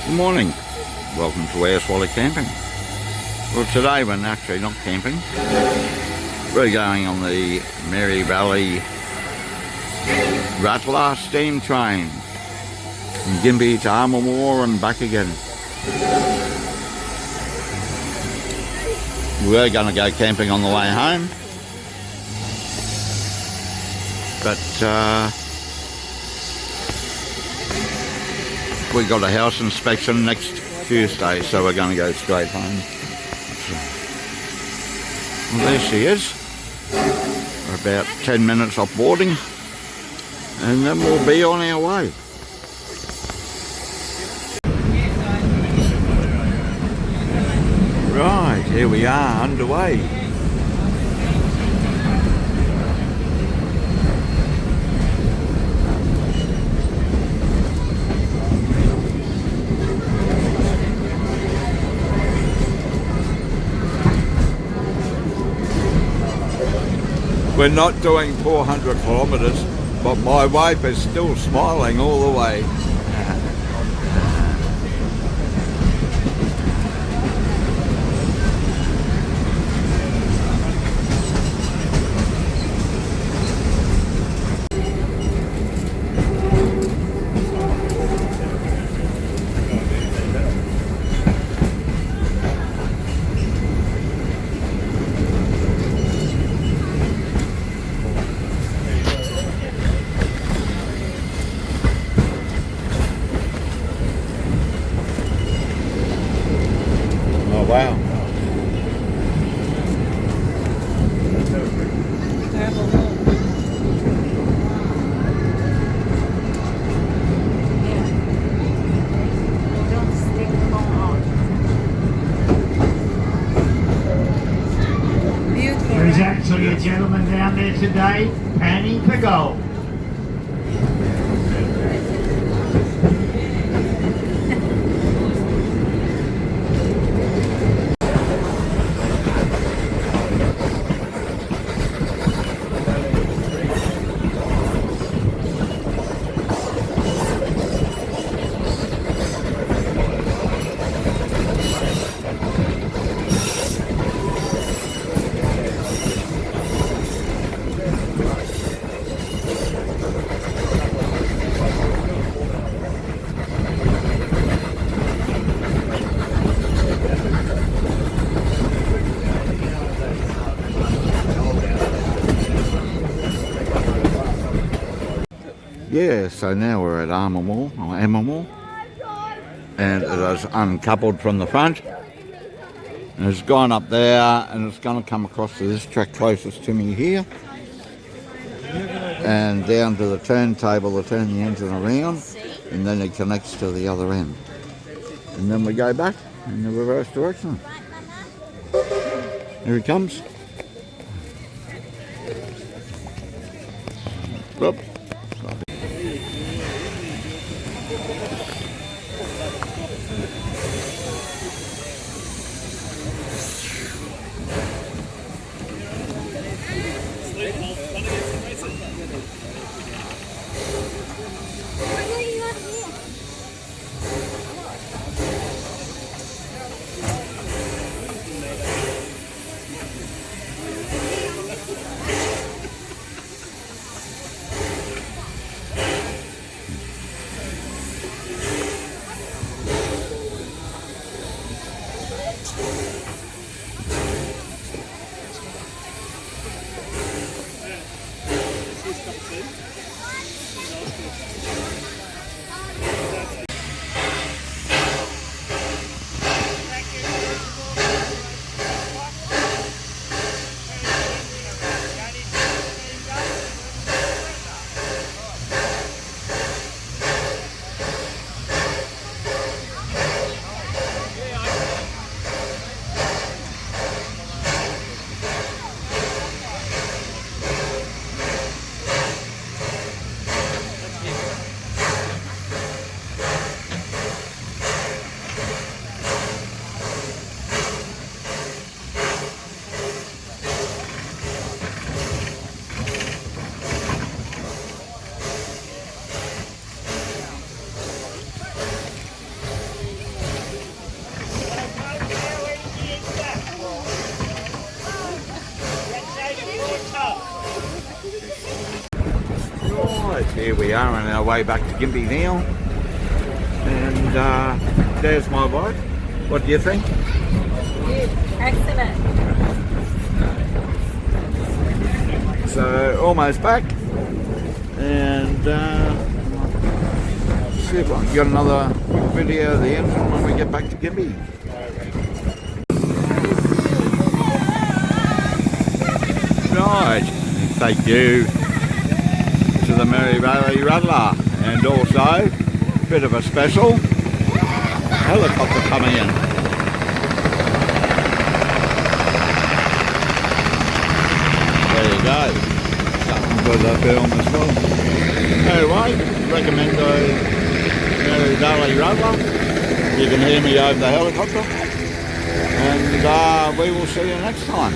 Good morning, welcome to Wally Camping. Well, today we're actually not camping. We're going on the Valley Rattler steam train from Gympie to Armamore and back again. We're going to go camping on the way home, but we got a house inspection next Tuesday, so we're going to go straight home. Well, there she is. We're about 10 minutes off boarding, and then we'll be on our way. Right, here we are, underway. We're not doing 400 kilometres, but my wife is still smiling all the way. Wow. There's actually a gentleman down there today panning for gold. Yeah, so now we're at Armamore, and it has uncoupled from the front. And it's gone up there, and it's going to come across to this track closest to me here, and down to the turntable to turn the engine around, and then it connects to the other end. And then we go back in the reverse direction. Here he comes. Whoop. here we are on our way back to Gympie now. And there's my wife. What do you think? Good. Excellent. So almost back. And see if I can get another quick video of the engine when we get back to Gympie. Right, thank you to the Valley Rattler, and also a bit of a special helicopter coming in. There you go, something for the film as well. Anyway, recommend the Valley Rattler. You can hear me over the helicopter, and we will see you next time.